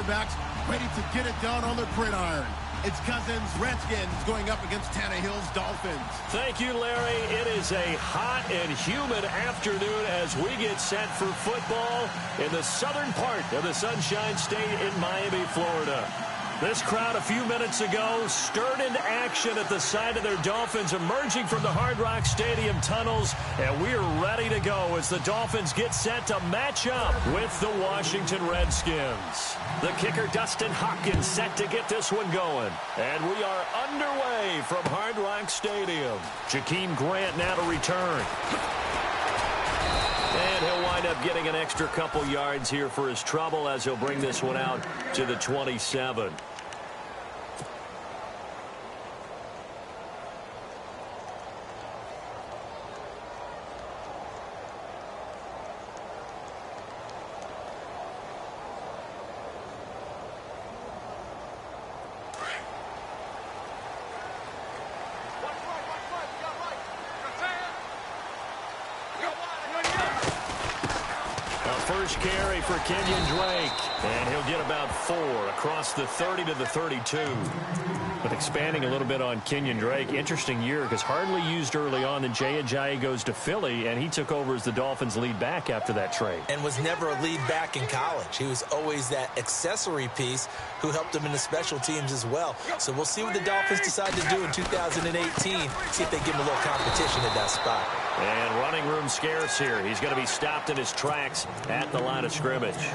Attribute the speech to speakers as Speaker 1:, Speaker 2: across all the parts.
Speaker 1: quarterbacks ready to get it done on the gridiron. It's Cousins, Redskins, going up against Tannehill's Dolphins.
Speaker 2: Thank you, Larry. It is a hot and humid afternoon as we get set for football in the southern part of the Sunshine State in Miami, Florida. This crowd a few minutes ago stirred into action at the side of their Dolphins emerging from the Hard Rock Stadium tunnels, and we are ready to go as the Dolphins get set to match up with the Washington Redskins. The kicker, Dustin Hopkins, set to get this one going. And we are underway from Hard Rock Stadium. Jakeem Grant now to return. And he'll wind up getting an extra couple yards here for his trouble as he'll bring this one out to the 27. First carry for Kenyon Drake, and he'll get about 4 across the 30 to the 32. But expanding a little bit on Kenyon Drake, interesting year because hardly used early on. Then Jay Ajayi goes to Philly, and he took over as the Dolphins' lead back after that trade.
Speaker 3: And was never a lead back in college. He was always that accessory piece who helped him in the special teams as well. So we'll see what the Dolphins decide to do in 2018. See if they give him a little competition at that spot.
Speaker 2: And running room scarce here. He's going to be stopped in his tracks at the line of scrimmage.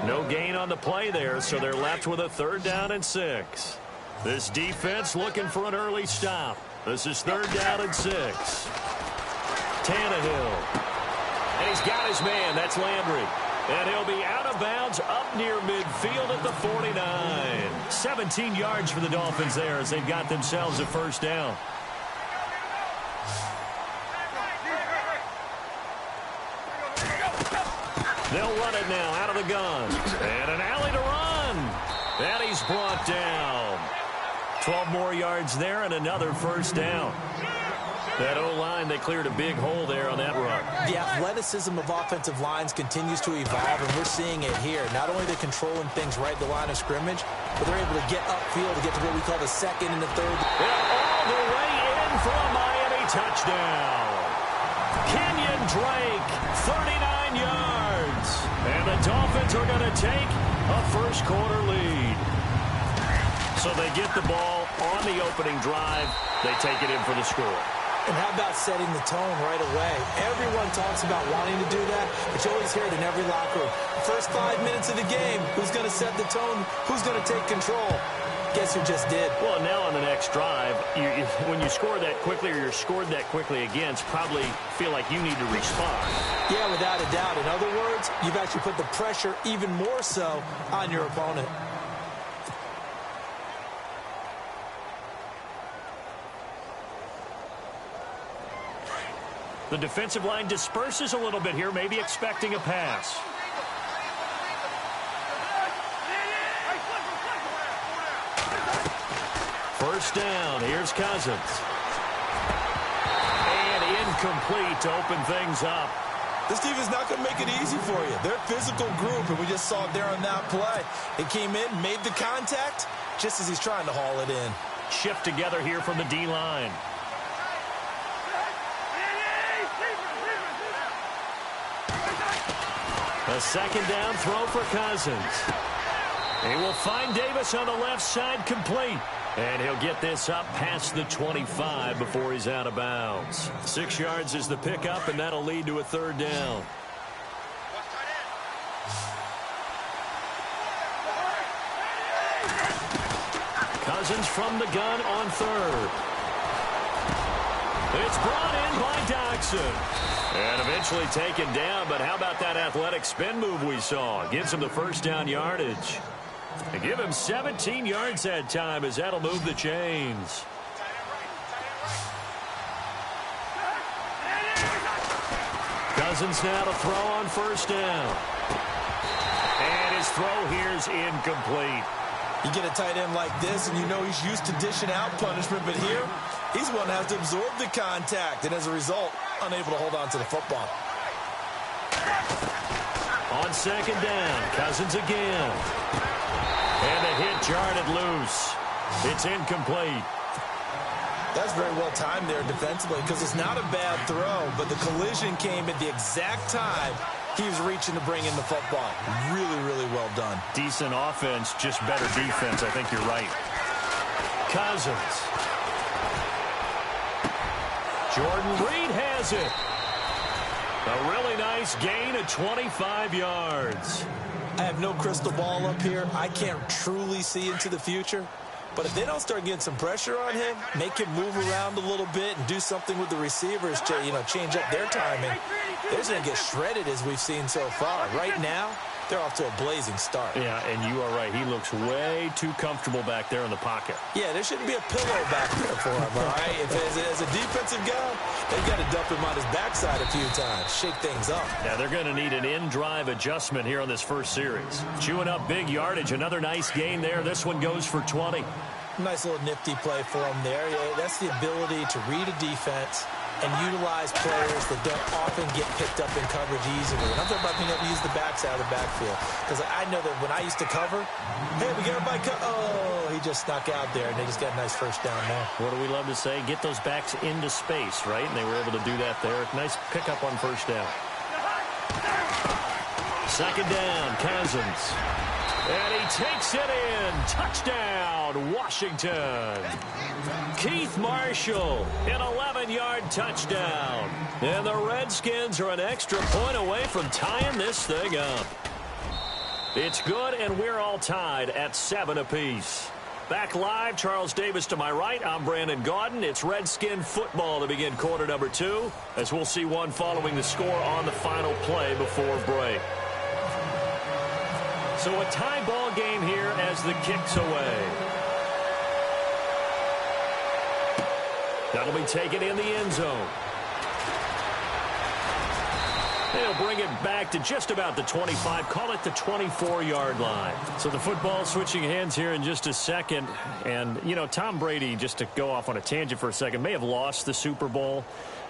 Speaker 2: No gain on the play there, so they're left with a 3rd down and 6. This defense looking for an early stop. This is 3rd down and 6. Tannehill. And he's got his man. That's Landry. And he'll be out of bounds up near midfield at the 49. 17 yards for the Dolphins there as they've got themselves a 1st down. They'll run it now out of the gun. And an alley to run. And he's brought down. 12 more yards there and another 1st down. That O-line, they cleared a big hole there on that run.
Speaker 3: The athleticism of offensive lines continues to evolve, and we're seeing it here. Not only are they controlling things right at the line of scrimmage, but they're able to get upfield to get to what we call the 2nd and the 3rd.
Speaker 2: And all the way in for a Miami touchdown. Kenyon Drake, 39 yards. And the Dolphins are going to take a 1st quarter lead. So they get the ball on the opening drive. They take it in for the score.
Speaker 3: And how about setting the tone right away? Everyone talks about wanting to do that, but you always hear it in every locker room. First 5 minutes of the game, who's going to set the tone? Who's going to take control? Guess who just did?
Speaker 2: Well, now on the next drive, when you score that quickly or you're scored that quickly against, probably feel like you need to respond.
Speaker 3: Yeah, without a doubt. In other words, you've actually put the pressure even more so on your opponent.
Speaker 2: The defensive line disperses a little bit here, maybe expecting a pass. First down, here's Cousins. And incomplete to open things up.
Speaker 4: This team is not going to make it easy for you. They're a physical group, and we just saw it there on that play. It came in, made the contact, just as he's trying to haul it in.
Speaker 2: Shift together here from the D-line. A 2nd down throw for Cousins. He will find Davis on the left side complete. And he'll get this up past the 25 before he's out of bounds. 6 yards is the pickup, and that'll lead to a 3rd down. Cousins from the gun on 3rd. It's brought in by Doxson. And eventually taken down, but how about that athletic spin move we saw? Gives him the 1st down yardage. And give him 17 yards that time as that'll move the chains. Cousins now to throw on 1st down. And his throw here's incomplete.
Speaker 4: You get a tight end like this, and you know he's used to dishing out punishment, but here, he's one that has to absorb the contact, and as a result, unable to hold on to the football.
Speaker 2: On 2nd down, Cousins again. Jarred it loose. It's incomplete.
Speaker 4: That's very well timed there defensively because it's not a bad throw, but the collision came at the exact time he was reaching to bring in the football. Really, really well done.
Speaker 2: Decent offense, just better defense. I think you're right. Cousins. Jordan Reed has it. A really nice gain of 25 yards.
Speaker 4: I have no crystal ball up here. I can't truly see into the future. But if they don't start getting some pressure on him, make him move around a little bit and do something with the receivers to, change up their timing, they're just going to get shredded as we've seen so far. Right now, they're off to a blazing start.
Speaker 2: Yeah, and you are right. He looks way too comfortable back there in the pocket.
Speaker 4: Yeah, there shouldn't be a pillow back there for him, all right? If as a defensive guy, they've got to dump him on his backside a few times, shake things up.
Speaker 2: Yeah, they're going to need an in-drive adjustment here on this first series. Chewing up big yardage. Another nice gain there. This one goes for 20.
Speaker 4: Nice little nifty play for him there. Yeah, that's the ability to read a defense and utilize players that don't often get picked up in coverage easily. And I'm talking about being able to use the backside of the backfield. Because I know that when I used to cover, hey, we got everybody oh, he just snuck out there, and they just got a nice first down there.
Speaker 2: What do we love to say? Get those backs into space, right? And they were able to do that there. Nice pickup on first down. Second down, Cousins. And he takes it in. Touchdown, Washington. Keith Marshall, an 11-yard touchdown. And the Redskins are an extra point away from tying this thing up. It's good, and we're all tied at 7 apiece. Back live, Charles Davis to my right. I'm Brandon Gaudin. It's Redskin football to begin quarter number 2, as we'll see one following the score on the final play before break. So a tie ball game here as the kick's away. That'll be taken in the end zone. They'll bring it back to just about the 25, call it the 24-yard line. So the football switching hands here in just a second. And, Tom Brady, just to go off on a tangent for a second, may have lost the Super Bowl,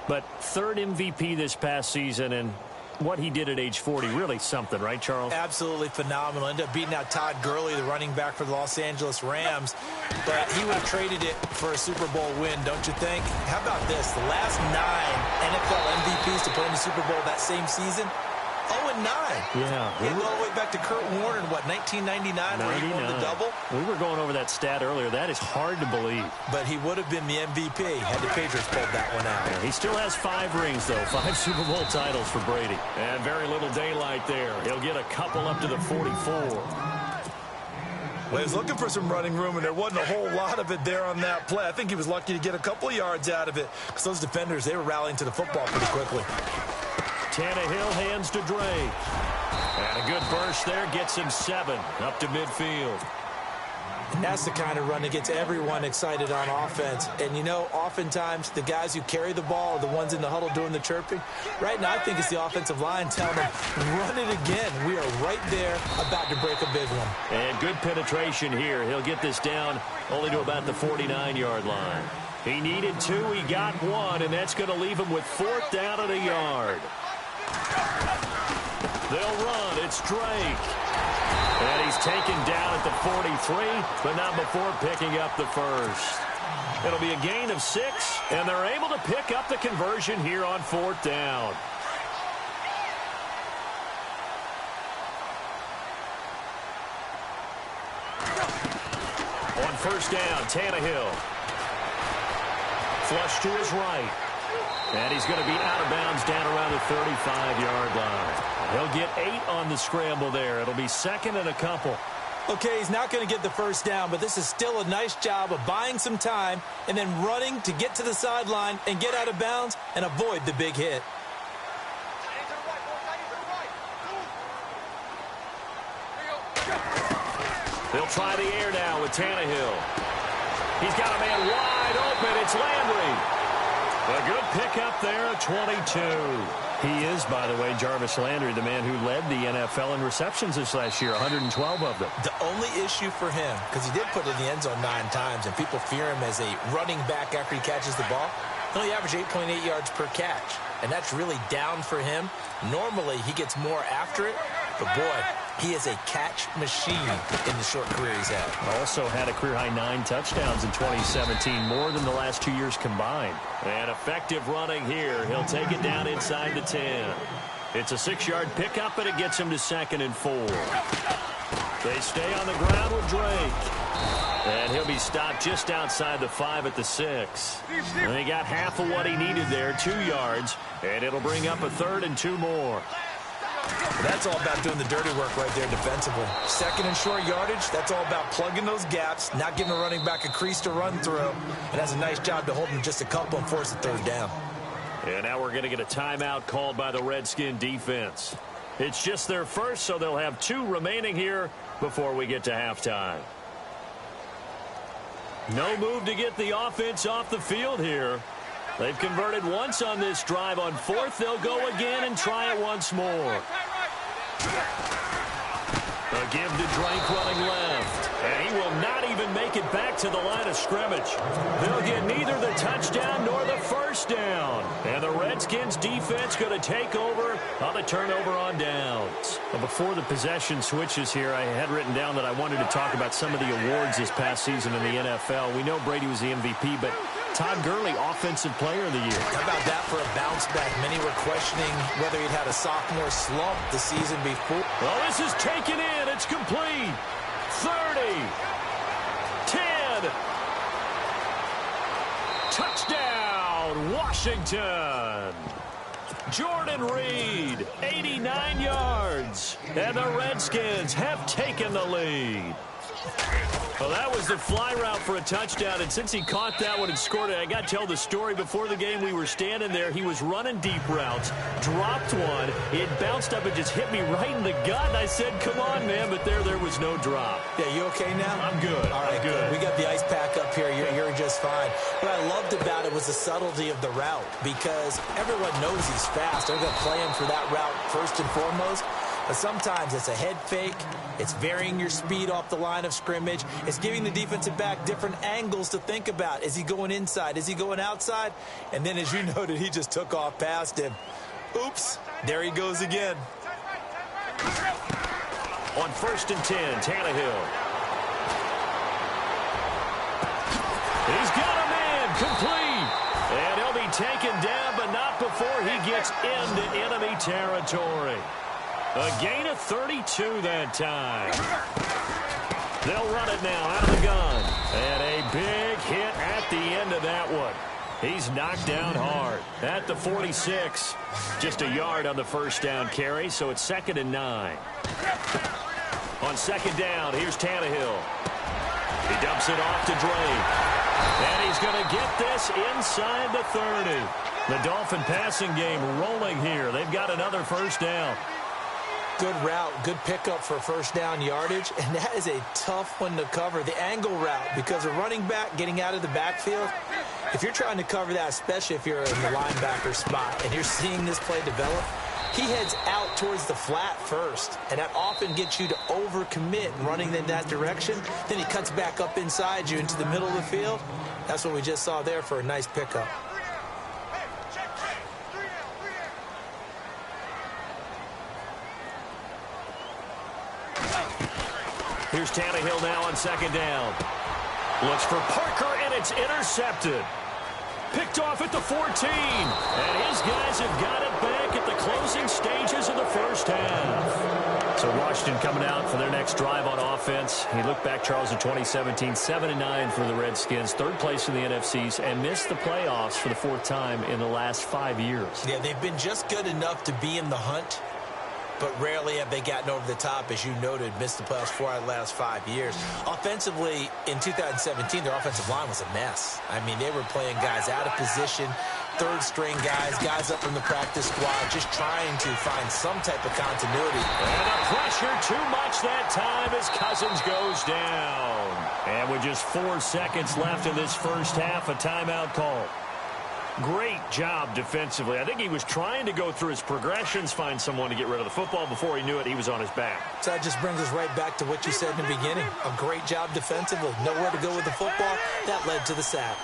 Speaker 2: but third MVP this past season, and what he did at age 40, really something, right, Charles?
Speaker 4: Absolutely phenomenal. Ended up beating out Todd Gurley, the running back for the Los Angeles Rams. But he would have traded it for a Super Bowl win, don't you think? How about this? The last 9 NFL MVPs to play in the Super Bowl that same season, 0-9.
Speaker 2: Yeah.
Speaker 4: He went all the way back to Kurt Warner in, 1999, where he won the double?
Speaker 2: We were going over that stat earlier. That is hard to believe.
Speaker 4: But he would have been the MVP had the Patriots pulled that one out.
Speaker 2: Yeah, he still has 5 rings, though. 5 Super Bowl titles for Brady. And very little daylight there. He'll get a couple up to the 44.
Speaker 4: Well, he was looking for some running room, and there wasn't a whole lot of it there on that play. I think he was lucky to get a couple of yards out of it because those defenders, they were rallying to the football pretty quickly.
Speaker 2: Tannehill hands to Drake. And a good burst there gets him 7 up to midfield.
Speaker 3: And that's the kind of run that gets everyone excited on offense. And, oftentimes the guys who carry the ball are the ones in the huddle doing the chirping. Right now, I think it's the offensive line telling them, run it again. We are right there about to break a big one.
Speaker 2: And good penetration here. He'll get this down only to about the 49-yard line. He needed 2. He got 1, and that's going to leave him with 4th down and a yard. They'll run. It's Drake. And he's taken down at the 43, but not before picking up the first. It'll be a gain of 6, and they're able to pick up the conversion here on 4th down. On first down, Tannehill. Flush to his right. And he's going to be out of bounds down around the 35-yard line. He'll get 8 on the scramble there. It'll be 2nd and a couple.
Speaker 3: Okay, he's not going to get the first down, but this is still a nice job of buying some time and then running to get to the sideline and get out of bounds and avoid the big hit.
Speaker 2: They'll try the air now with Tannehill. He's got a man wide open. It's Landry. A good pickup there at 22. He is, by the way, Jarvis Landry, the man who led the NFL in receptions this last year, 112 of them.
Speaker 3: The only issue for him, because he did put it in the end zone 9 times, and people fear him as a running back after he catches the ball, he only averaged 8.8 yards per catch, and that's really down for him. Normally, he gets more after it, but boy,
Speaker 4: He is a catch machine in the short career he's had.
Speaker 2: Also had a career-high 9 touchdowns in 2017, more than the last 2 years combined. And effective running here. He'll take it down inside the 10. It's a 6-yard pickup, and it gets him to 2nd and 4. They stay on the ground with Drake. And he'll be stopped just outside the 5 at the 6. And he got half of what he needed there, 2 yards. And it'll bring up a 3rd and 2 more.
Speaker 4: That's all about doing the dirty work right there defensively. 2nd and short yardage, that's all about plugging those gaps, not giving a running back a crease to run through. And has a nice job to hold him just a couple and force a 3rd down.
Speaker 2: And now we're going to get a timeout called by the Redskin defense. It's just their first, so they'll have 2 remaining here before we get to halftime. No move to get the offense off the field here. They've converted once on this drive. On 4th, they'll go again and try it once more. A give to Drake running left. And he will not even make it back to the line of scrimmage. They'll get neither the touchdown nor the 1st down. And the Redskins defense going to take over on the turnover on downs. Well, before the possession switches here, I had written down that I wanted to talk about some of the awards this past season in the NFL. We know Brady was the MVP, but Todd Gurley, Offensive Player of the Year.
Speaker 4: How about that for a bounce back? Many were questioning whether he'd had a sophomore slump the season before.
Speaker 2: Well, this is taken in. It's complete. 30. 10. Touchdown, Washington. Jordan Reed, 89 yards. And the Redskins have taken the lead. Well, that was the fly route for a touchdown, and since he caught that one and scored it, I got to tell the story. Before the game, we were standing there. He was running deep routes, dropped one. It bounced up and just hit me right in the gut, and I said, come on, man, but there was no drop.
Speaker 4: Yeah, you okay now?
Speaker 2: I'm good.
Speaker 4: All right, good. We got the ice pack up here. You're just fine. What I loved about it was the subtlety of the route, because everyone knows he's fast. They're going to play him for that route first and foremost. But sometimes it's a head fake. It's varying your speed off the line of scrimmage. It's giving the defensive back different angles to think about. Is he going inside? Is he going outside? And then, as you noted, he just took off past him. Oops. There he goes again.
Speaker 2: On 1st and 10, Tannehill. He's got a man complete. And he'll be taken down, but not before he gets into enemy territory. A gain of 32 that time. They'll run it now out of the gun. And a big hit at the end of that one. He's knocked down hard at the 46. Just a yard on the 1st down carry, so it's 2nd and 9. On 2nd down, here's Tannehill. He dumps it off to Drake. And he's going to get this inside the 30. The Dolphin passing game rolling here. They've got another 1st down.
Speaker 4: Good route, good pickup for 1st down yardage, and that is a tough one to cover. The angle route, because a running back getting out of the backfield, if you're trying to cover that, especially if you're in the linebacker spot and you're seeing this play develop, he heads out towards the flat first, and that often gets you to overcommit running in that direction. Then he cuts back up inside you into the middle of the field. That's what we just saw there for a nice pickup.
Speaker 2: Here's Tannehill now on 2nd down. Looks for Parker, and it's intercepted. Picked off at the 14. And his guys have got it back at the closing stages of the 1st half. So Washington coming out for their next drive on offense. He looked back, Charles, in 2017, 7-9 for the Redskins, 3rd place in the NFCs, and missed the playoffs for the 4th time in the last 5 years.
Speaker 4: Yeah, they've been just good enough to be in the hunt, but rarely have they gotten over the top, as you noted, missed the playoffs 4 out of the last 5 years. Offensively, in 2017, their offensive line was a mess. I mean, they were playing guys out of position, 3rd-string guys up from the practice squad, just trying to find some type of continuity.
Speaker 2: And the pressure too much that time as Cousins goes down. And with just 4 seconds left in this 1st half, a timeout call. Great job defensively. I think he was trying to go through his progressions, find someone to get rid of the football. Before he knew it, he was on his back.
Speaker 4: So that just brings us right back to what you said in the beginning. A great job defensively. Nowhere to go with the football. That led to the sack.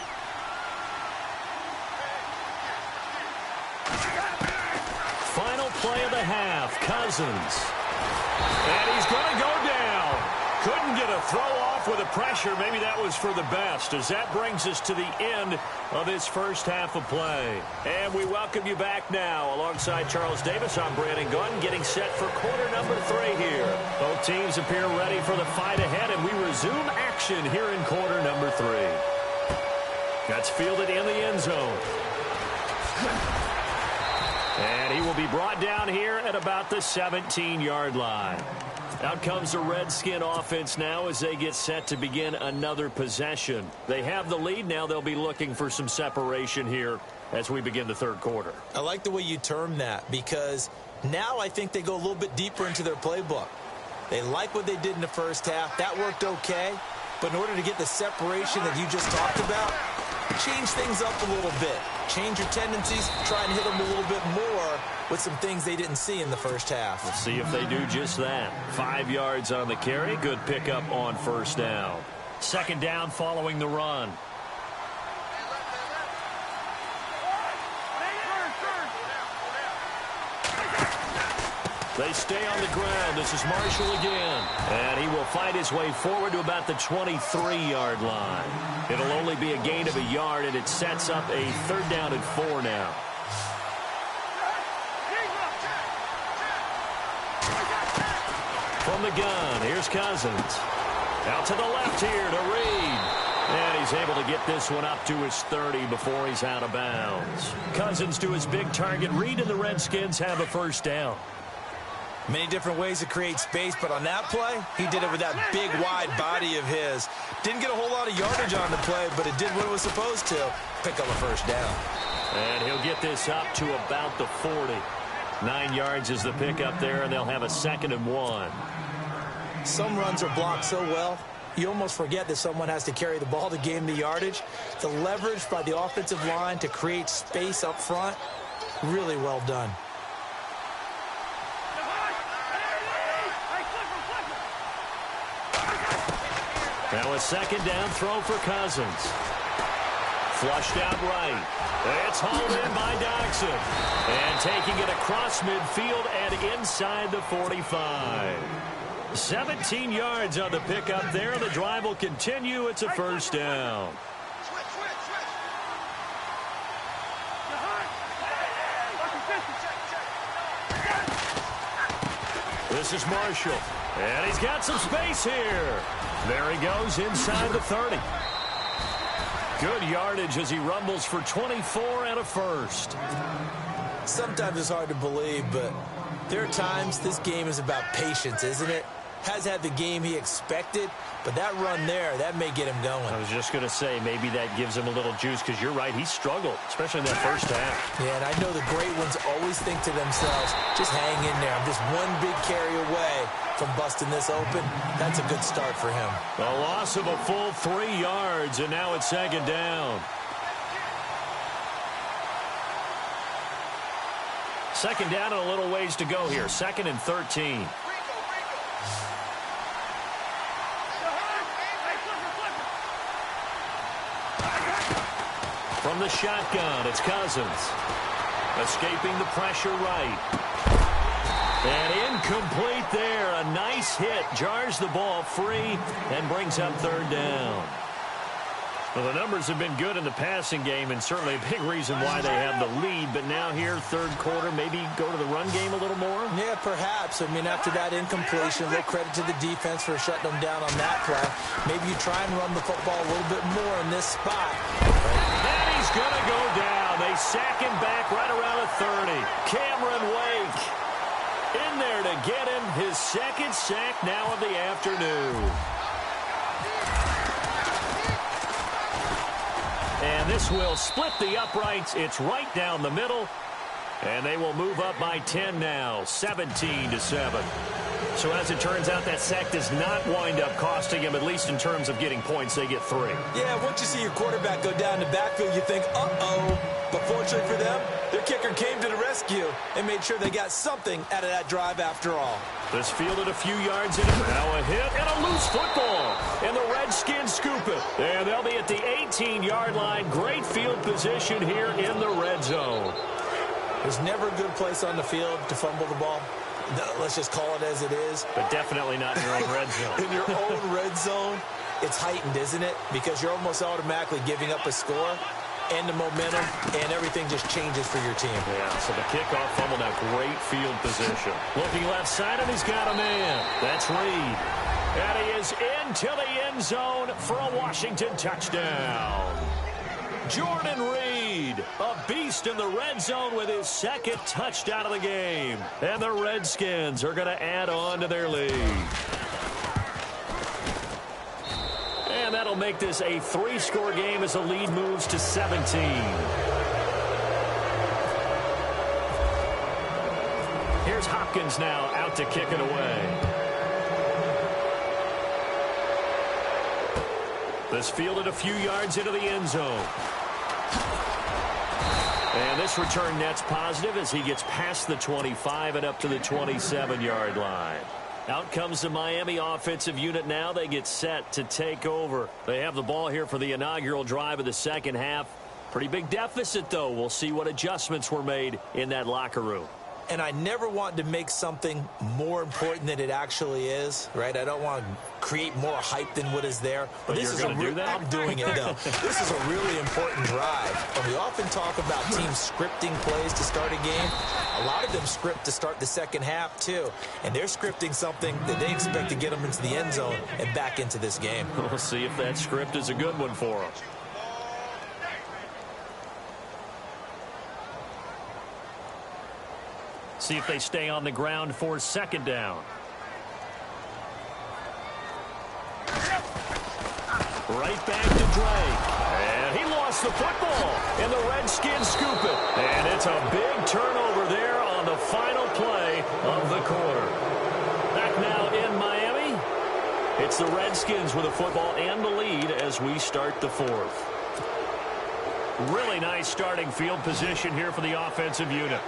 Speaker 2: Final play of the half. Cousins. And he's going to go down. Couldn't get a throw off with the pressure. Maybe that was for the best, as that brings us to the end of this first half of play. And we welcome you back now. Alongside Charles Davis, I'm Brandon Gunn, getting set for quarter number 3 here. Both teams appear ready for the fight ahead, and we resume action here in quarter number 3. That's fielded in the end zone. And he will be brought down here at about the 17-yard line. Out comes the Redskin offense now as they get set to begin another possession. They have the lead now. They'll be looking for some separation here as we begin the third quarter.
Speaker 4: I like the way you term that, because now I think they go a little bit deeper into their playbook. They like what they did in the first half. That worked okay. But in order to get the separation that you just talked about, change things up a little bit. Change your tendencies. Try and hit them a little bit more with some things they didn't see in the first half.
Speaker 2: We'll see if they do just that. 5 yards on the carry. Good pickup on first down. Second down following the run. They stay on the ground. This is Marshall again. And he will fight his way forward to about the 23-yard line. It'll only be a gain of a yard, and it sets up a third down and 4 now. From the gun, here's Cousins. Out to the left here to Reed. And he's able to get this one up to his 30 before he's out of bounds. Cousins to his big target. Reed and the Redskins have a first down.
Speaker 4: Many different ways to create space, but on that play, he did it with that big, wide body of his. Didn't get a whole lot of yardage on the play, but it did what it was supposed to. Pick up a first down.
Speaker 2: And he'll get this up to about the 40. 9 yards is the pickup there, and they'll have a 2nd and 1.
Speaker 4: Some runs are blocked so well, you almost forget that someone has to carry the ball to gain the yardage. The leverage by the offensive line to create space up front, really well done.
Speaker 2: Now a second down throw for Cousins. Flushed out right. It's hauled in by Doxson. And taking it across midfield and inside the 45. 17 yards on the pickup there. The drive will continue. It's a first down. This is Marshall. And he's got some space here. There he goes inside the 30. Good yardage as he rumbles for 24 and a first.
Speaker 4: Sometimes it's hard to believe, but there are times this game is about patience, isn't it? Has had the game he expected, but that run there, that may get him going.
Speaker 2: I was just going to say, maybe that gives him a little juice, because you're right, he struggled, especially in that first half.
Speaker 4: Yeah, and I know the great ones always think to themselves, just hang in there. I'm just one big carry away from busting this open. That's a good start for him.
Speaker 2: A loss of a full 3 yards, and now it's second down. Second down and a little ways to go here. 2nd and 13. From the shotgun, it's Cousins. Escaping the pressure right. And incomplete there. A nice hit. Jars the ball free and brings up third down. Well, the numbers have been good in the passing game, and certainly a big reason why they have the lead. But now here, third quarter, maybe go to the run game a little more?
Speaker 4: Yeah, perhaps. I mean, after that incompletion, a little credit to the defense for shutting them down on that play. Maybe you try and run the football a little bit more in this spot.
Speaker 2: And he's going to go down. They sack him back right around the 30. Cameron Wake in there to get him his second sack now of the afternoon. And this will split the uprights. It's right down the middle. And they will move up by 10 now, 17-7. So as it turns out, that sack does not wind up costing him, at least in terms of getting points. They get 3.
Speaker 4: Yeah, once you see your quarterback go down the backfield, you think, uh-oh. But fortunately for them, their kicker came to the rescue and made sure they got something out of that drive after all.
Speaker 2: This fielded a few yards in. Now a hit and a loose football. And the Redskins scoop it. And they'll be at the 18-yard line. Great field position here in the red zone.
Speaker 4: There's never a good place on the field to fumble the ball. let's just call it as it is.
Speaker 2: But definitely not in your own red zone.
Speaker 4: In your own red zone, it's heightened, isn't it? Because you're almost automatically giving up a score and the momentum, and everything just changes for your team.
Speaker 2: Yeah, so the kickoff fumble, now great field position. Looking left side, and he's got a man. That's Reed. And he is into the end zone for a Washington touchdown. Jordan Reed, a beast in the red zone with his second touchdown of the game. And the Redskins are going to add on to their lead. And that'll make this a 3-score game as the lead moves to 17. Here's Hopkins now out to kick it away. This fielded a few yards into the end zone. And this return net's positive as he gets past the 25 and up to the 27-yard line. Out comes the Miami offensive unit now. They get set to take over. They have the ball here for the inaugural drive of the second half. Pretty big deficit, though. We'll see what adjustments were made in that locker room.
Speaker 4: And I never want to make something more important than it actually is, right? I don't want to create more hype than what is there.
Speaker 2: But this is going to do that?
Speaker 4: I'm doing it, though. This is a really important drive. And we often talk about teams scripting plays to start a game. A lot of them script to start the second half, too. And they're scripting something that they expect to get them into the end zone and back into this game.
Speaker 2: We'll see if that script is a good one for them. See if they stay on the ground for second down. Right back to Drake. And he lost the football. And the Redskins scoop it. And it's a big turnover there on the final play of the quarter. Back now in Miami. It's the Redskins with the football and the lead as we start the fourth. Really nice starting field position here for the offensive unit.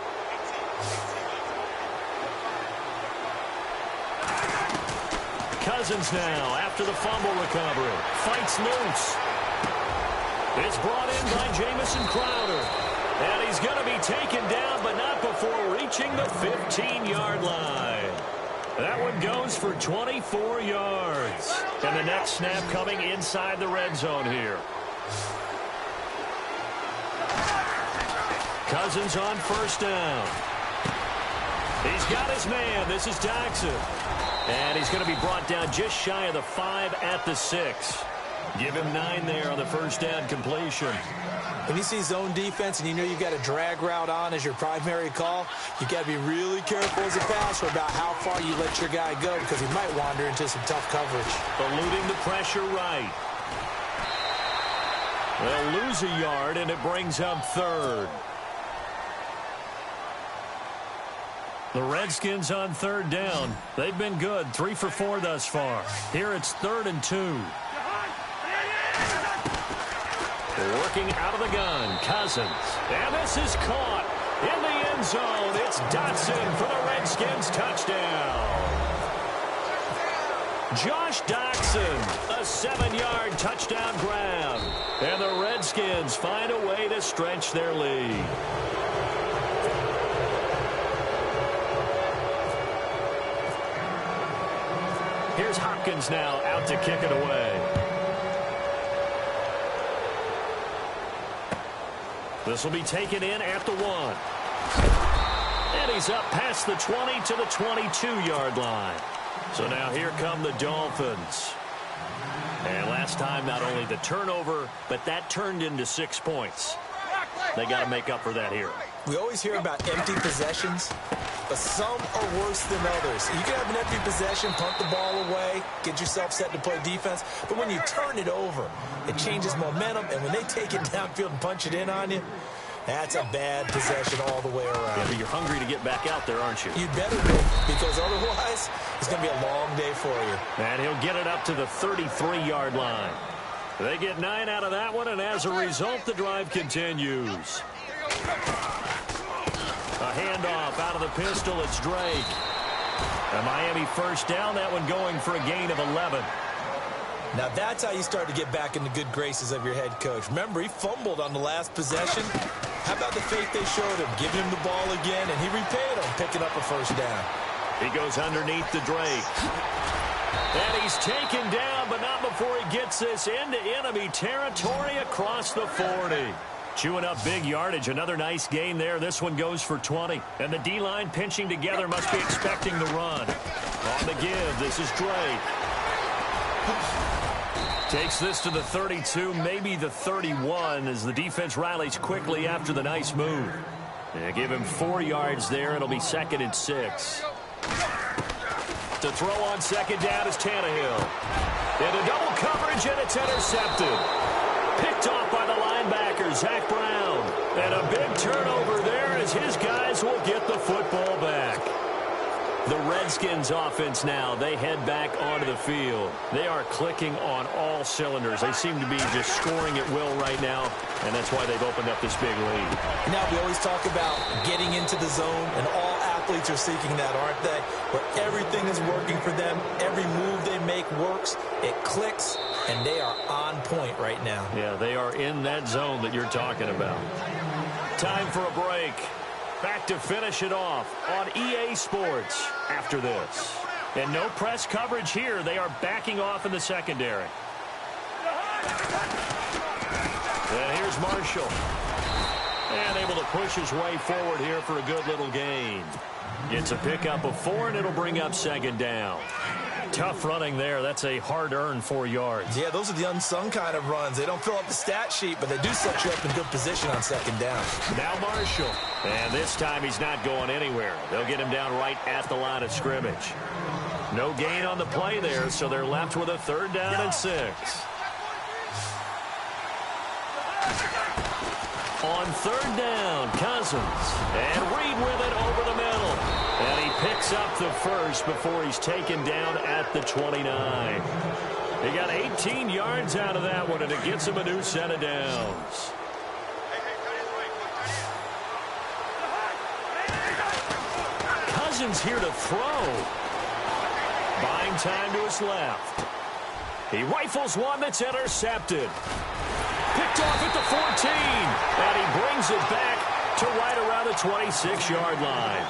Speaker 2: Cousins now after the fumble recovery. Fights loose. It's brought in by Jamison Crowder. And he's going to be taken down, but not before reaching the 15-yard line. That one goes for 24 yards. And the next snap coming inside the red zone here. Cousins on first down. He's got his man. This is Jackson. And he's going to be brought down just shy of the 5 at the 6. Give him 9 there on the first down completion.
Speaker 4: When you see zone defense and you know you've got a drag route on as your primary call, you've got to be really careful as a passer about how far you let your guy go because he might wander into some tough coverage.
Speaker 2: Eluding the pressure right. They'll lose a yard, and it brings up third. The Redskins on third down. They've been good. 3 for 4 thus far. Here it's 3rd and 2. Working out of the gun. Cousins. And this is caught in the end zone. It's Dotson for the Redskins touchdown. Josh Dotson, a 7-yard touchdown grab. And the Redskins find a way to stretch their lead. Here's Hopkins now out to kick it away. This will be taken in at the 1. And he's up past the 20 to the 22-yard line. So now here come the Dolphins. And last time, not only the turnover, but that turned into 6 points. They got to make up for that here.
Speaker 4: We always hear about empty possessions, but some are worse than others. You can have an empty possession, punt the ball away, get yourself set to play defense, but when you turn it over, it changes momentum, and when they take it downfield and punch it in on you, that's a bad possession all the way around.
Speaker 2: Yeah, but you're hungry to get back out there, aren't you?
Speaker 4: You'd better be, because otherwise, it's going to be a long day for you.
Speaker 2: And he'll get it up to the 33-yard line. They get 9 out of that one, and as a result, the drive continues. A handoff out of the pistol. It's Drake. A Miami first down. That one going for a gain of 11.
Speaker 4: Now that's how you start to get back in the good graces of your head coach. Remember, he fumbled on the last possession. How about the faith they showed him, giving him the ball again, and he repaid him, picking up a first down.
Speaker 2: He goes underneath to Drake. And he's taken down, but not before he gets this into enemy territory across the 40. Chewing up big yardage. Another nice gain there. This one goes for 20. And the D-line pinching together must be expecting the run. On the give, this is Drake. Takes this to the 32, maybe the 31, as the defense rallies quickly after the nice move. They give him 4 yards there. It'll be 2nd and 6. To throw on 2nd down is Tannehill. Into double coverage, and it's intercepted. Picked off by the linebacker, Zach Brown. And a big turnover there as his guys will get the football back. The Redskins offense now, they head back onto the field. They are clicking on all cylinders. They seem to be just scoring at will right now, and that's why they've opened up this big lead.
Speaker 4: Now, we always talk about getting into the zone, and all athletes are seeking that, aren't they? Where everything is working for them, every move they make works, it clicks, and they are on point right now.
Speaker 2: Yeah, they are in that zone that you're talking about. Time for a break. Back to finish it off on EA Sports after this. And no press coverage here. They are backing off in the secondary. And here's Marshall. And able to push his way forward here for a good little gain. Gets a pickup of 4, and it'll bring up 2nd down. Tough running there. That's a hard-earned 4 yards.
Speaker 4: Yeah, those are the unsung kind of runs. They don't fill up the stat sheet, but they do set you up in good position on 2nd down.
Speaker 2: Now Marshall. And this time he's not going anywhere. They'll get him down right at the line of scrimmage. No gain on the play there, so they're left with a 3rd down and 6. On 3rd down, Cousins. And Reed with it over the middle. And he picks up the first before he's taken down at the 29. He got 18 yards out of that one, and it gets him a new set of downs. Cousins here to throw. Buying time to his left. He rifles one that's intercepted. Picked off at the 14. And he brings it back to right around the 26-yard line.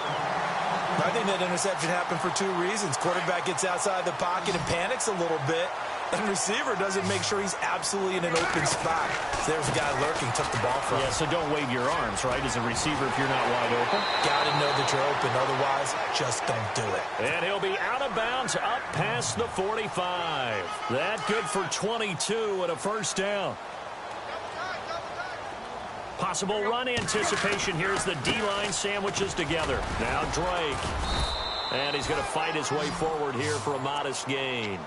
Speaker 4: I think that interception happened for 2 reasons. Quarterback gets outside the pocket and panics a little bit. And receiver doesn't make sure he's absolutely in an open spot. So there's a guy lurking, took the ball from him.
Speaker 2: Yeah, so don't wave your arms, right, as a receiver if you're not wide open.
Speaker 4: Got to know that you're open. Otherwise, just don't do it.
Speaker 2: And he'll be out of bounds up past the 45. That good for 22 and a 1st down. Possible run anticipation here as the D-line sandwiches together. Now Drake. And he's going to fight his way forward here for a modest gain.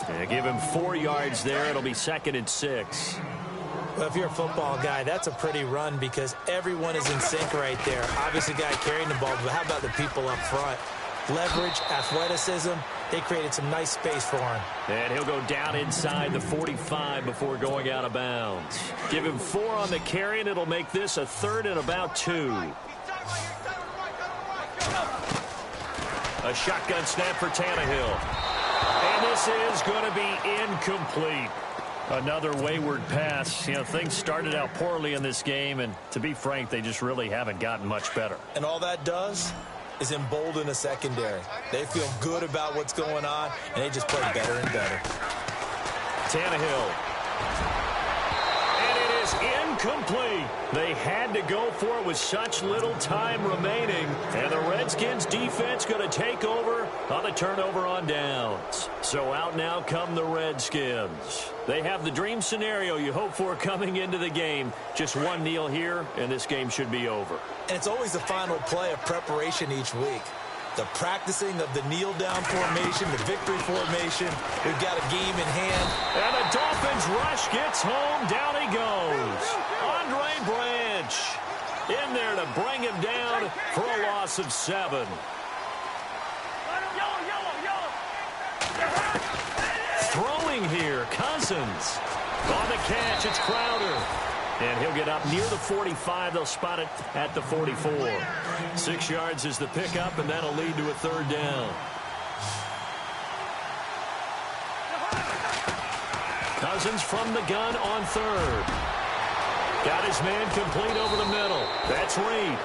Speaker 2: And give him 4 yards there. It'll be 2nd and 6.
Speaker 4: Well, if you're a football guy, that's a pretty run because everyone is in sync right there. Obviously, guy carrying the ball, but how about the people up front? Leverage, athleticism, they created some nice space for him.
Speaker 2: And he'll go down inside the 45 before going out of bounds. Give him 4 on the carry, and it'll make this a 3rd and about 2. A shotgun snap for Tannehill. And this is going to be incomplete. Another wayward pass. You know, things started out poorly in this game, and to be frank, they just really haven't gotten much better.
Speaker 4: And all that does is embolden a secondary. They feel good about what's going on, and they just play better and better.
Speaker 2: Tannehill. And it is incomplete. They had to go for it with such little time remaining. And the Redskins defense going to take over on the turnover on downs. So out now come the Redskins. They have the dream scenario you hope for coming into the game. Just one kneel here, and this game should be over.
Speaker 4: And it's always the final play of preparation each week. The practicing of the kneel-down formation, the victory formation. We've got a game in hand.
Speaker 2: And the Dolphins rush gets home. Down he goes. Andre Branch in there to bring him down for a loss of 7. Throwing here, Cousins. On the catch, it's Crowder. And he'll get up near the 45. They'll spot it at the 44. 6 yards is the pickup, and that'll lead to a 3rd down. Cousins from the gun on 3rd. Got his man complete over the middle. That's Reed.